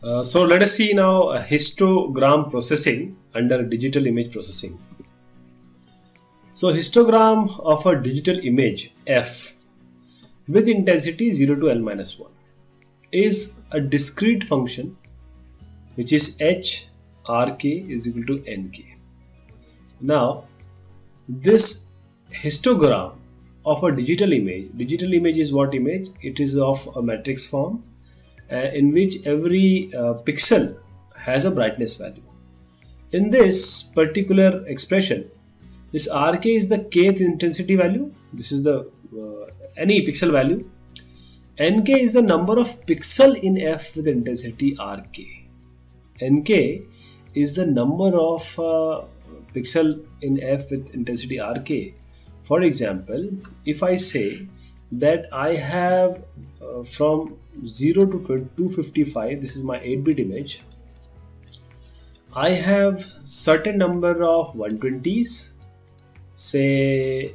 So let us see now histogram processing under digital image processing. So histogram of a digital image f with intensity 0 to L minus 1 is a discrete function which is h rk is equal to nk. Now this histogram of a digital image is what image? It is of a matrix form in which every pixel has a brightness value. In this particular expression, this Rk is the kth intensity value. This is the any pixel value. Nk is the number of pixel in f with intensity Rk. Nk is the number of pixel in f with intensity Rk. For example, if I say that I have from 0 to 255, this is my 8-bit image. I have certain number of 120s, say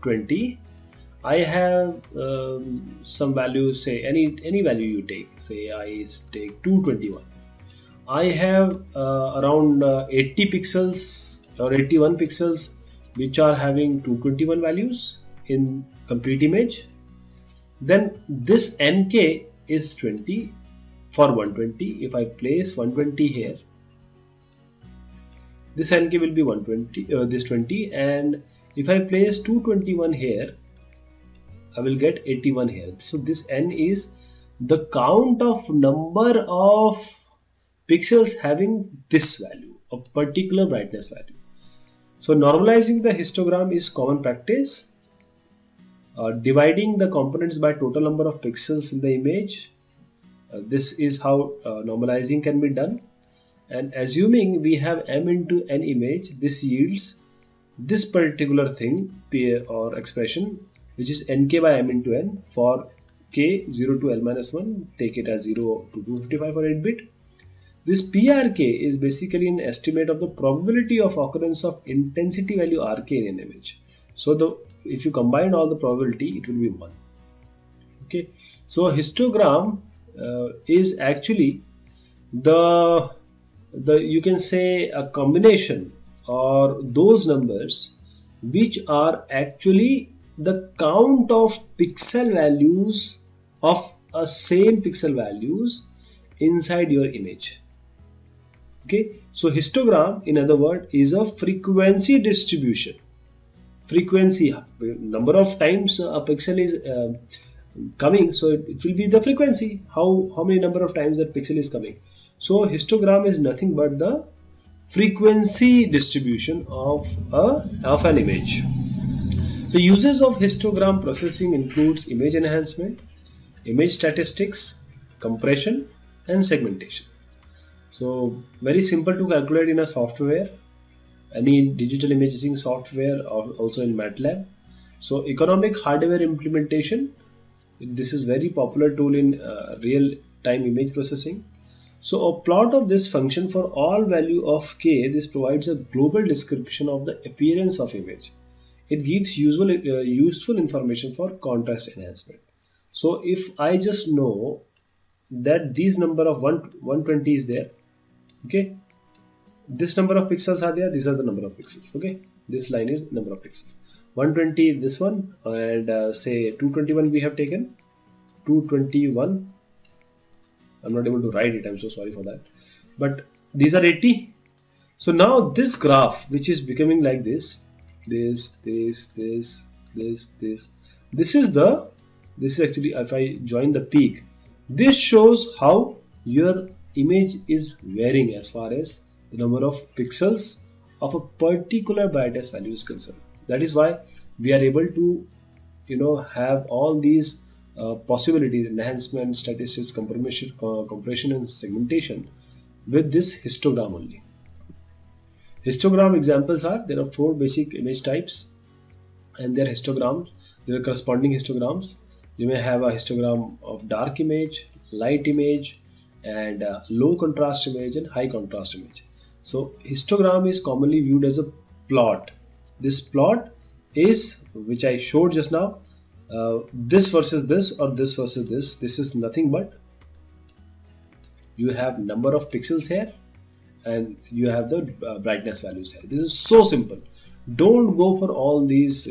20. I have some value, say any value you take. Say I take 221. I have around 80 pixels or 81 pixels which are having 221 values in complete image. Then this nk is 20 for 120. If I place 120 here, this nk will be 120, this 20, and if I place 221 here, I will get 81 here. So this n is the count of number of pixels having this value, a particular brightness value. So normalizing the histogram is common practice. Dividing the components by total number of pixels in the image. This is how normalizing can be done. And assuming we have m into n image, this yields this particular thing or expression, which is nk by m into n for k 0 to L minus 1, take it as 0 to 255 for 8-bit. This PRK is basically an estimate of the probability of occurrence of intensity value RK in an image. So if you combine all the probability, it will be 1. Okay, so histogram is actually the you can say a combination or those numbers which are actually the count of pixel values of a same pixel values inside your image. Okay, so histogram, in other words, is a frequency distribution. Frequency, number of times a pixel is coming, so it will be the frequency, how many number of times that pixel is coming. So histogram is nothing but the frequency distribution of an image. So uses of histogram processing includes image enhancement, image statistics, compression, and segmentation. So very simple to calculate in a software, any digital imaging software, or also in MATLAB. So economic hardware implementation, this is very popular tool in real-time image processing. So a plot of this function for all value of k, this provides a global description of the appearance of image. It gives useful information for contrast enhancement. So if I just know that these number of 120 is there, okay, this number of pixels are there, these are the number of pixels. Okay, this line is number of pixels, 120 this one, and say 221 we have taken 221. I'm not able to write it, I'm so sorry for that, but these are 80. So now this graph, which is becoming like this is actually, if I join the peak, this shows how your image is varying as far as the number of pixels of a particular brightness value is concerned. That is why we are able to have all these possibilities: enhancement, statistics, compression and segmentation with this histogram only. Histogram examples are, there are 4 basic image types and their histograms. There are corresponding histograms. You may have a histogram of dark image, light image, and low contrast image and high contrast image. So histogram is commonly viewed as a plot. This plot is, which I showed just now, this versus this or this versus this. This is nothing but You have number of pixels here, and you have the brightness values here. This is so simple. Don't go for all these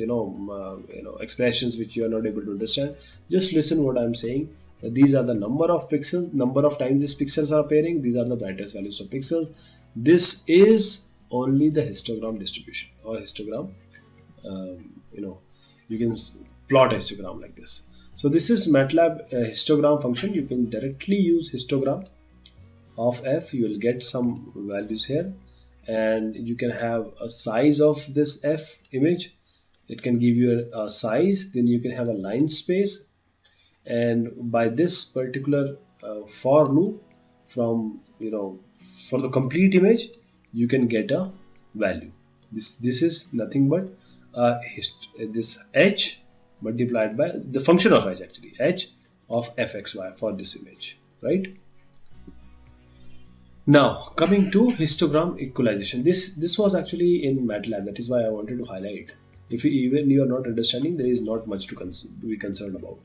expressions which you are not able to understand. Just listen what I'm saying. These are the number of pixels, number of times these pixels are appearing. These are the brightest values of pixels. This is only the histogram distribution or histogram. You can plot histogram like this. So this is MATLAB histogram function. You can directly use histogram of f. You will get some values here, and you can have a size of this f image. It can give you a size. Then you can have a line space, and by this particular for loop, from for the complete image, you can get a value. This is nothing but this h multiplied by the function of h, actually h of fxy for this image, right? Now coming to histogram equalization, this was actually in MATLAB. That is why I wanted to highlight. If even you are not understanding, there is not much to be concerned about.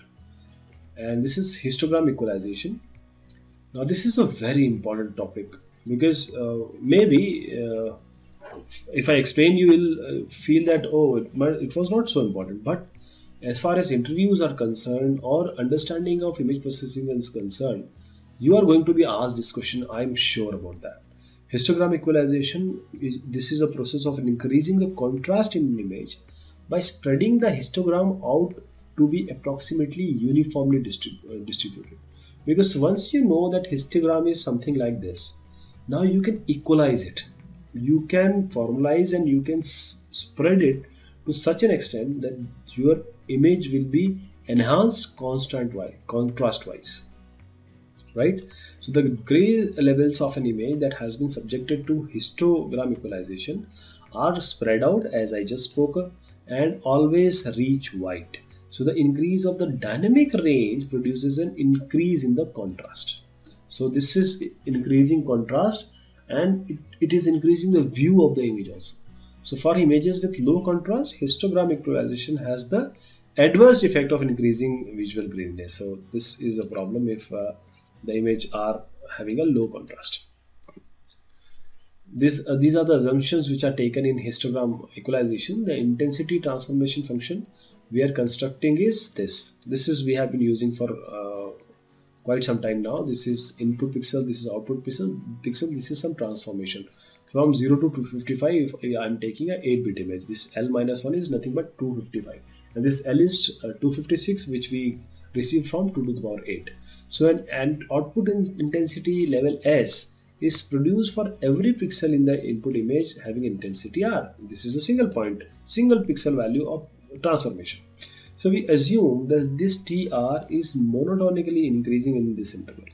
And this is histogram equalization. Now this is a very important topic, because maybe if I explain, you will feel that, oh, it was not so important. But as far as interviews are concerned, or understanding of image processing is concerned, you are going to be asked this question. I'm sure about that. Histogram equalization this is a process of increasing the contrast in an image by spreading the histogram out to be approximately uniformly distributed. Because once you know that histogram is something like this, now you can equalize it. You can formalize and you can spread it to such an extent that your image will be enhanced contrast wise, right? So the gray levels of an image that has been subjected to histogram equalization are spread out, as I just spoke, and always reach white. So the increase of the dynamic range produces an increase in the contrast. So this is increasing contrast, and it is increasing the view of the image also. So for images with low contrast, histogram equalization has the adverse effect of increasing visual grayness. So this is a problem if the image are having a low contrast. These are the assumptions which are taken in histogram equalization. The intensity transformation function we are constructing is this. This is we have been using for quite some time now. This is input pixel, this is output pixel. This is some transformation from 0 to 255. If I am taking a 8-bit image, this L minus 1 is nothing but 255, and this L is 256, which we receive from 2 to the power 8. So an output intensity level S is produced for every pixel in the input image having intensity R. This is a single pixel value of transformation. So we assume that this TR is monotonically increasing in this interval,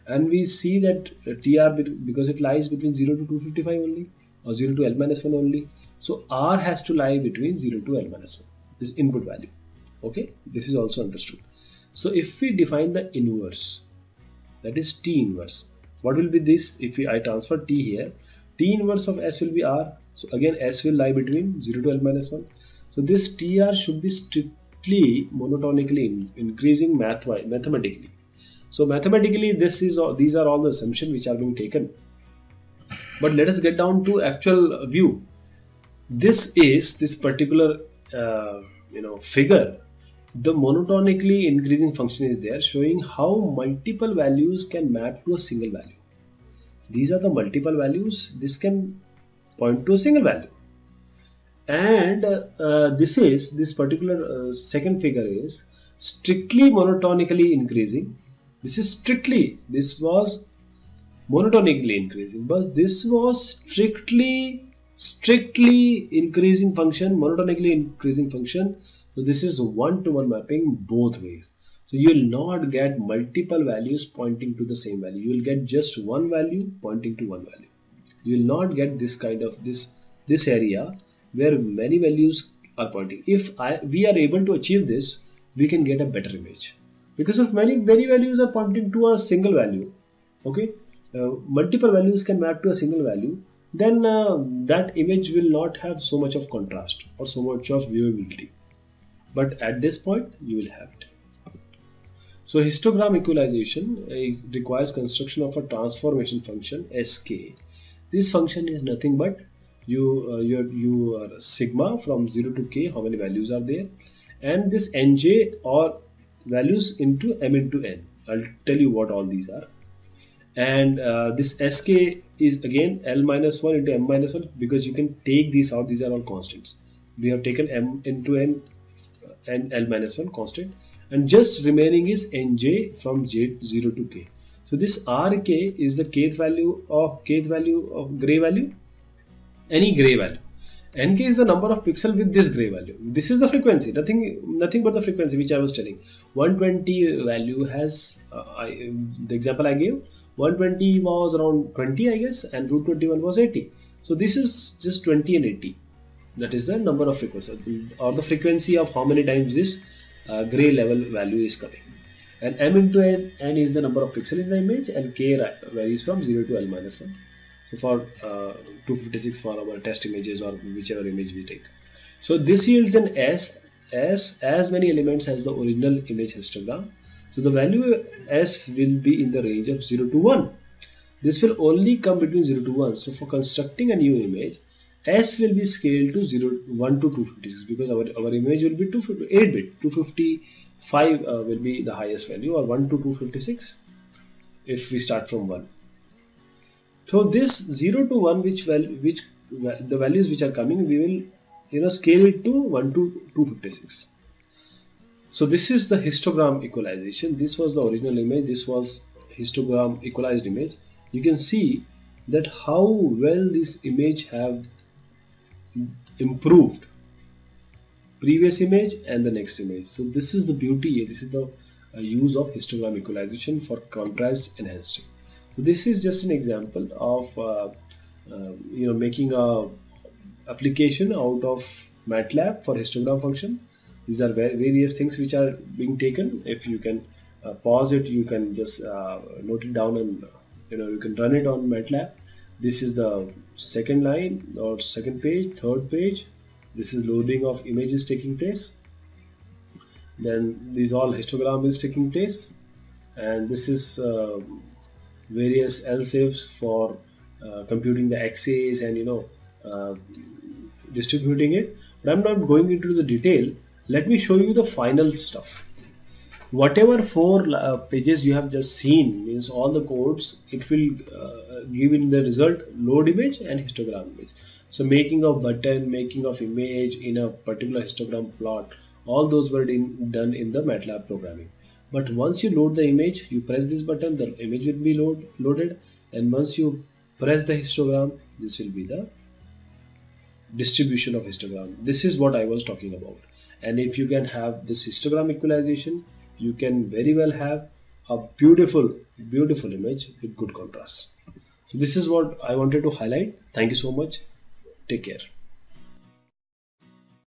and we see that TR, because it lies between 0 to 255 only, or 0 to L minus 1 only, so R has to lie between 0 to L minus 1, this input value. Okay, this is also understood. So if we define the inverse, that is T inverse, what will be this? If I transfer T here, T inverse of S will be R. So again, S will lie between 0 to L minus 1. So this TR should be strictly monotonically increasing mathematically. So mathematically, these are all the assumptions which are being taken. But let us get down to actual view. This particular figure. The monotonically increasing function is there, showing how multiple values can map to a single value. These are the multiple values. This can point to a single value. And this particular second figure is strictly monotonically increasing. This was monotonically increasing, but this was strictly increasing function, monotonically increasing function. So this is one-to-one mapping both ways. So you will not get multiple values pointing to the same value. You will get just one value pointing to one value. You will not get this kind of this area where many values are pointing. If we are able to achieve this, we can get a better image. Because if many values are pointing to a single value, okay, multiple values can map to a single value, then that image will not have so much of contrast or so much of viewability. But at this point, you will have it. So histogram equalization requires construction of a transformation function Sk. This function is nothing but you are sigma from 0 to k, how many values are there, and this nj or values into m into n. I'll tell you what all these are. And this sk is again l minus 1 into m minus 1, because you can take these out. These are all constants. We have taken m into n and l minus 1 constant, and just remaining is nj from j 0 to k. So this rk is the kth value of gray value, any gray value. Nk is the number of pixel with this gray value. This is the frequency, nothing but the frequency which I was telling. 120 value has the example I gave. 120 was around 20, I guess, and root 21 was 80. So this is just 20 and 80. That is the number of frequency, or the frequency of how many times this gray level value is coming. And m into n is the number of pixel in the image, and k varies from 0 to l minus 1. So for 256 for our test images or whichever image we take. So this yields an S as many elements as the original image histogram. So the value S will be in the range of 0 to 1. This will only come between 0 to 1. So for constructing a new image, S will be scaled to 1 to 256, because our image will be 8 bit. 255 will be the highest value, or 1 to 256 if we start from 1. So this 0 to 1, which the values which are coming, we will scale it to 1 to 256. So this is the histogram equalization. This was the original image. This was histogram equalized image. You can see that how well this image have improved previous image and the next image. So this is the beauty. This is the use of histogram equalization for contrast enhancing. So this is just an example of making a application out of MATLAB for histogram function. These are various things which are being taken. If you can pause it, you can just note it down, and you can run it on MATLAB. This is the second line or second page, third page. This is loading of images taking place. Then these all histogram is taking place, and this is various LSAVs for computing the XAs and distributing it. But I'm not going into the detail. Let me show you the final stuff. Whatever 4 pages you have just seen, means all the codes, it will give in the result load image and histogram image. So making of button, making of image in a particular histogram plot, all those were done in the MATLAB programming. But once you load the image, you press this button, the image will be loaded, and once you press the histogram, this will be the distribution of histogram. This is what I was talking about. And if you can have this histogram equalization, you can very well have a beautiful image with good contrast. So this is what I wanted to highlight. Thank you so much. Take care.